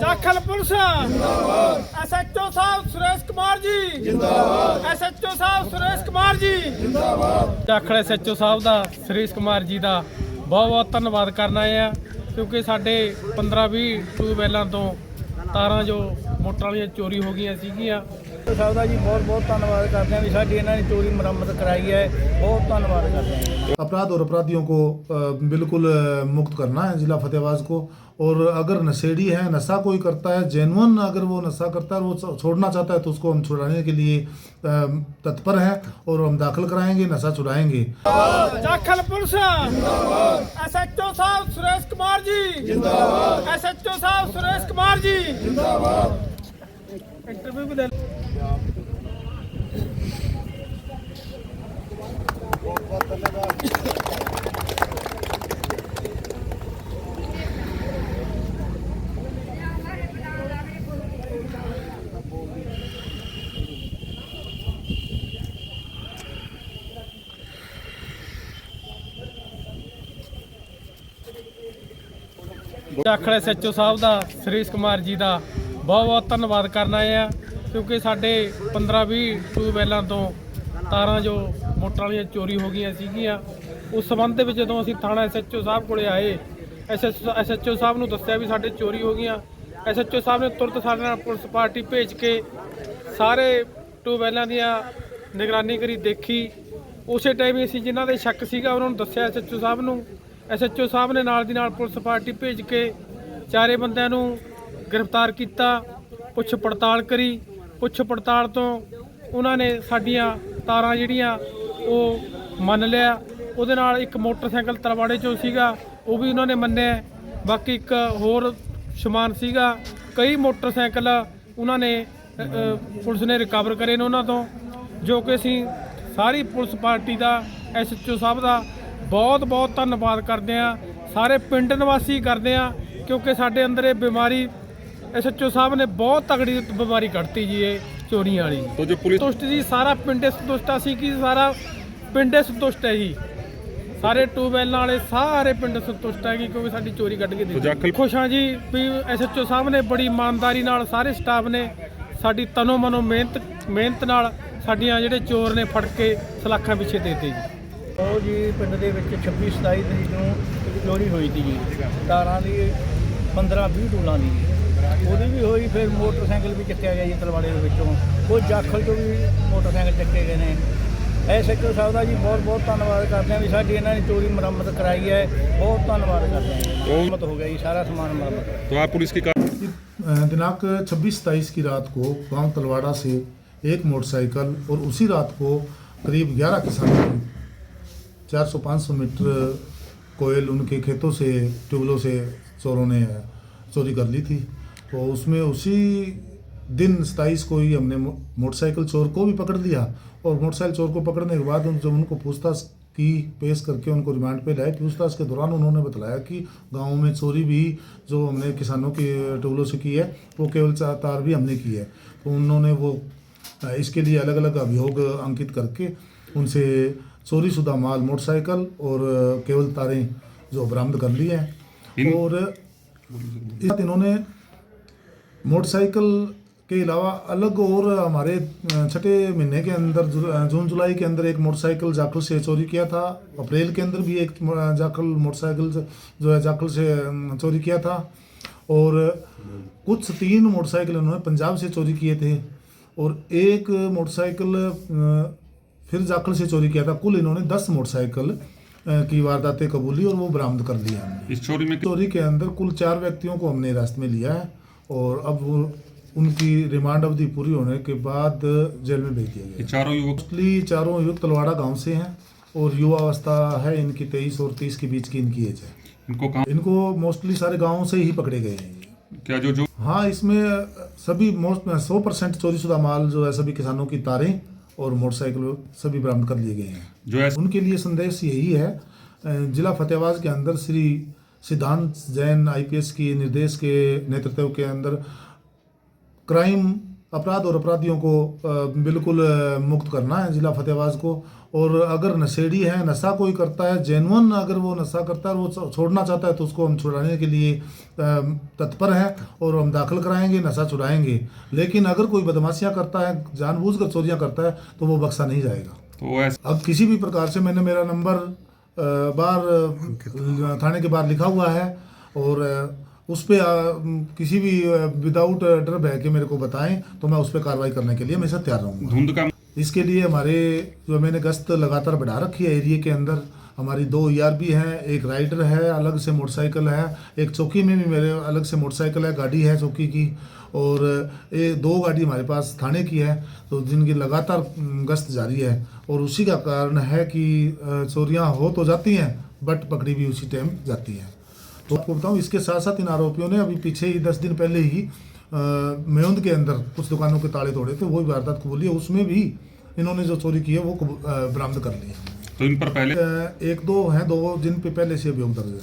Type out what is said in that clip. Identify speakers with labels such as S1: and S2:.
S1: Jakhal police SHO साहब Suresh Kumar ji SHO साहब Suresh Kumar ji Jakhal SHO साहब ਦਾ ਸੁਰੇਸ਼ ਕੁਮਾਰ ਜੀ ਦਾ ਬਹੁਤ ਬਹੁਤ ਧੰਨਵਾਦ ਕਰਨਾ ਹੈ ਕਿਉਂਕਿ ਸਾਡੇ 15-20 ਟਿਊਬਵੈਲਾਂ ਤੋਂ ਤਾਰਾਂ ਜੋ ਮੋਟਰਾਂ ਵਾਲੀਆਂ ਚੋਰੀ ਹੋ ਗਈਆਂ ਸੀਗੀਆਂ।
S2: ਸਾਹਿਬ ਦਾ ਜੀ ਬਹੁਤ ਬਹੁਤ ਧੰਨਵਾਦ ਕਰਦੇ ਹਾਂ ਵੀ ਸਾਡੀ ਇਹਨਾਂ ਨੇ ਚੋਰੀ ਮੁਰੰਮਤ कराई है, बहुत धन्यवाद करते हैं।
S3: अपराध और अपराधियों को बिल्कुल मुक्त करना है जिला फतेहाबाद को। और अगर नशेड़ी है, नशा कोई करता है जेन्युइन, अगर वो नशा करता है वो छोड़ना चाहता है तो उसको हम छुड़ाने के लिए तत्पर हैं और हम दाखिल कराएंगे, नशा छुड़ाएंगे।
S1: जाखल पुलिस SHO साहब सुरेश कुमार जी SHO साहब सुरेश कुमार जी इंटरव्यू भी दे ਜਾਖਲ SHO ਸਾਹਿਬ ਦਾ ਸੁਰੇਸ਼ ਕੁਮਾਰ ਜੀ ਦਾ ਬਹੁਤ ਬਹੁਤ ਧੰਨਵਾਦ ਕਰਨਾ ਹੈ ਕਿਉਂਕਿ ਸਾਡੇ 15-20 ਟਿਊਬਵੈਲਾਂ ਤੋਂ ਤਾਰਾਂ ਜੋ ਮੋਟਰਾਂ ਵਾਲੀਆਂ ਚੋਰੀ ਹੋ ਗਈਆਂ ਸੀਗੀਆਂ। ਉਸ ਸੰਬੰਧ ਦੇ ਵਿੱਚ ਜਦੋਂ ਅਸੀਂ ਥਾਣਾ SHO ਸਾਹਿਬ ਕੋਲੇ ਆਏ, SHO ਸਾਹਿਬ ਨੂੰ ਦੱਸਿਆ ਵੀ ਸਾਡੇ ਚੋਰੀ ਹੋ ਗਈਆਂ। SHO ਸਾਹਿਬ ਨੇ ਤੁਰੰਤ ਸਾਡੇ ਨਾਲ ਪੁਲਿਸ ਪਾਰਟੀ ਭੇਜ ਕੇ ਸਾਰੇ ਟਿਊਬਵੈਲਾਂ ਦੀਆਂ ਨਿਗਰਾਨੀ ਕਰੀ, ਦੇਖੀ। ਉਸੇ ਟਾਈਮ ਅਸੀਂ ਜਿਨ੍ਹਾਂ ਦੇ ਸ਼ੱਕ ਸੀਗਾ ਉਹਨਾਂ ਨੂੰ ਦੱਸਿਆ SHO ਸਾਹਿਬ ਨੂੰ। SHO ਸਾਹਿਬ ਨੇ ਨਾਲ ਦੀ ਨਾਲ ਪੁਲਿਸ ਪਾਰਟੀ ਭੇਜ ਕੇ ਚਾਰੇ ਬੰਦਿਆਂ ਨੂੰ ਗ੍ਰਿਫਤਾਰ ਕੀਤਾ, ਪੁੱਛ ਪੜਤਾਲ ਕਰੀ। ਪੁੱਛ ਪੜਤਾਲ ਤੋਂ ਉਹਨਾਂ ਨੇ ਸਾਡੀਆਂ ਤਾਰਾਂ ਜਿਹੜੀਆਂ ਉਹ ਮੰਨ ਲਿਆ। ਉਹਦੇ ਨਾਲ ਇੱਕ ਮੋਟਰਸਾਈਕਲ ਤਲਵਾੜੇ 'ਚੋਂ ਸੀਗਾ, ਉਹ ਵੀ ਉਹਨਾਂ ਨੇ ਮੰਨਿਆ। ਬਾਕੀ ਇੱਕ ਹੋਰ ਸਮਾਨ ਸੀਗਾ, ਕਈ ਮੋਟਰਸਾਈਕਲ ਉਹਨਾਂ ਨੇ ਪੁਲਿਸ ਨੇ ਰਿਕਵਰ ਕਰੇ ਨੇ ਉਹਨਾਂ ਤੋਂ, ਜੋ ਕਿ ਅਸੀਂ ਸਾਰੀ ਪੁਲਿਸ ਪਾਰਟੀ ਦਾ SHO ਸਾਹਿਬ ਦਾ ਬਹੁਤ ਬਹੁਤ ਧੰਨਵਾਦ ਕਰਦੇ ਹਾਂ। ਸਾਰੇ ਪਿੰਡ ਨਿਵਾਸੀ ਕਰਦੇ ਹਾਂ ਕਿਉਂਕਿ ਸਾਡੇ ਅੰਦਰ ਇਹ ਬਿਮਾਰੀ SHO ਸਾਹਿਬ ਨੇ ਬਹੁਤ ਤਗੜੀ ਬਿਮਾਰੀ ਕੱਢਤੀ ਜੀ, ਇਹ ਚੋਰੀਆਂ ਵਾਲੀ। ਸੰਤੁਸ਼ਟ ਜੀ, ਸਾਰਾ ਪਿੰਡ ਸੰਤੁਸ਼ਟ ਆ ਸੀ ਕਿ ਸਾਰਾ ਪਿੰਡ ਸੰਤੁਸ਼ਟ ਹੈ ਜੀ। ਸਾਰੇ ਟਿਊਬਵੈਲਾਂ ਵਾਲੇ ਸਾਰੇ ਪਿੰਡ ਸੰਤੁਸ਼ਟ ਹੈ ਕਿਉਂਕਿ ਸਾਡੀ ਚੋਰੀ ਕੱਢ ਕੇ ਦਿੱਤੀ। ਖੁਸ਼ ਹਾਂ ਜੀ ਵੀ SHO ਸਾਹਿਬ ਨੇ ਬੜੀ ਇਮਾਨਦਾਰੀ ਨਾਲ, ਸਾਰੇ ਸਟਾਫ ਨੇ ਸਾਡੀ ਤਨੋ ਮਨੋ ਮਿਹਨਤ ਨਾਲ ਸਾਡੀਆਂ ਜਿਹੜੇ ਚੋਰ ਨੇ ਫੜ ਕੇ ਸਲਾਖਾਂ ਪਿੱਛੇ ਦੇ ਦਿੱਤੇ ਜੀ।
S2: ਉਹ ਜੀ ਪਿੰਡ ਦੇ ਵਿੱਚ 26-27 ਤਰੀਕ ਨੂੰ ਚੋਰੀ ਹੋਈ ਸੀ ਜੀ, ਤਾਰਾਂ ਦੀ 15-20 ਟੂਲਾਂ ਦੀ। ਉਹਦੀ ਵੀ ਹੋਈ, ਫਿਰ ਮੋਟਰਸਾਈਕਲ ਵੀ ਚੱਕਿਆ ਗਿਆ ਜੀ ਤਲਵਾੜੇ ਦੇ ਵਿੱਚੋਂ। ਉਹ ਜਾਖਲ ਤੋਂ ਵੀ ਮੋਟਰਸਾਈਕਲ ਚੱਕੇ ਗਏ ਨੇ। SHO ਸਾਹਿਬ ਦਾ ਜੀ ਬਹੁਤ ਬਹੁਤ ਧੰਨਵਾਦ ਕਰਦੇ ਹਾਂ ਵੀ ਸਾਡੀ ਇਹਨਾਂ ਨੇ ਚੋਰੀ ਮੁਰੰਮਤ कराई है, बहुत धन्यवाद करते हैं। मुरम्मत हो गया जी, सारा सामान मुरम्मत।
S4: तो आप पुलिस की
S3: दिनांक 26-27 की रात को गांव तलवाड़ा से एक मोटरसाइकिल और उसी रात को करीब 11 किसानों की 400-500 मीटर कोयल उनके खेतों से, ट्यूबवेलों से चोरों ने चोरी कर ली थी। तो उसमें उसी दिन 27 को ही हमने मोटरसाइकिल चोर को भी पकड़ लिया। और मोटरसाइकिल चोर को पकड़ने के बाद जब उनको पूछताछ की, पेश करके उनको रिमांड पे लाए। पूछताछ के दौरान उन्होंने बताया कि गांव में चोरी भी जो हमने किसानों के ट्यूबवेलों से की है वो केवल तार भी हमने की है। तो उन्होंने वो इसके लिए अलग अलग अभियोग अंकित करके उनसे चोरी शुदा माल, मोटरसाइकिल और केवल तारें जो बरामद कर ली हैं। और इन्होंने मोटरसाइकिल के अलावा अलग और हमारे छठे महीने के अंदर जून जुलाई के अंदर एक मोटरसाइकिल जाखल से चोरी किया था। अप्रैल के अंदर भी एक जाखल मोटरसाइकिल जो है जाखल से चोरी किया था। और कुछ 3 मोटरसाइकिल उन्होंने पंजाब से चोरी किए थे और एक मोटरसाइकिल फिर जाखल से चोरी किया था। कुल इन्होंने 10 मोटरसाइकिल की वारदातें कबूली और वो बरामद कर लिया हमने।
S4: इस चोरी
S3: के अंदर कुल 4 व्यक्तियों को हमने हिरासत में लिया है और अब वो उनकी रिमांड अवधि पूरी होने के बाद जेल में भेज दिया गया। चारों युवक तलवाड़ा गांव से हैं और युवा अवस्था है इनकी 23 और 30 के बीच की इनकी एज है। इनको मोस्टली सारे गाँव से ही पकड़े गए हैं।
S4: क्या जो
S3: हाँ, इसमें सभी 100% चोरीशुदा माल जो है, सभी किसानों की तारें और मोटरसाइकिल सभी बरामद कर लिए गए हैं।
S4: जो
S3: उनके लिए संदेश यही है, जिला फतेहाबाद के अंदर श्री सिद्धांत जैन IPS की निर्देश के नेतृत्व के अंदर क्राइम अपराध और अपराधियों को बिल्कुल मुक्त करना है जिला फतेहाबाद को। और अगर नशेड़ी है, नशा कोई करता है, जेन्युइन अगर वो नशा करता है, वो छोड़ना चाहता है, तो उसको हम छुड़ाने के लिए तत्पर हैं और हम दाखिल कराएंगे, नशा छुड़ाएंगे। लेकिन अगर कोई बदमाशियां करता है, जानबूझकर चोरियां करता है, तो वो बख्शा नहीं जाएगा।
S4: तो
S3: अब किसी भी प्रकार से मैंने मेरा नंबर बाहर थाने के बाहर लिखा हुआ है और उस पर किसी भी विदाउट डर भय के मेरे को बताएं तो मैं उस पर कार्रवाई करने के लिए हमेशा तैयार रहूँगा।
S4: धुंध का
S3: इसके लिए हमारे जो मैंने गश्त लगातार बढ़ा रखी है एरिया के अंदर, हमारी 2 ERP हैं, एक राइडर है, अलग से मोटरसाइकिल है, एक चौकी में भी मेरे अलग से मोटरसाइकिल है, गाड़ी है चौकी की, और ये 2 गाड़ी हमारे पास थाने की है, तो जिनकी लगातार गश्त जारी है। और उसी का कारण है कि चोरियां हो तो जाती हैं बट पकड़ी भी उसी टाइम जाती हैं। तो आपको बताऊं, इसके साथ साथ इन आरोपियों ने अभी पीछे ही 10 दिन पहले ही मेउंद के अंदर कुछ दुकानों के ताले तोड़े थे, वो भी वारदात कबूली है, उसमें भी इन्होंने जो चोरी की है वो बरामद कर ली है।
S4: तो इन पर पहले
S3: 1-2 हैं, 2 जिन पे पहले से अभियोग दर्ज है।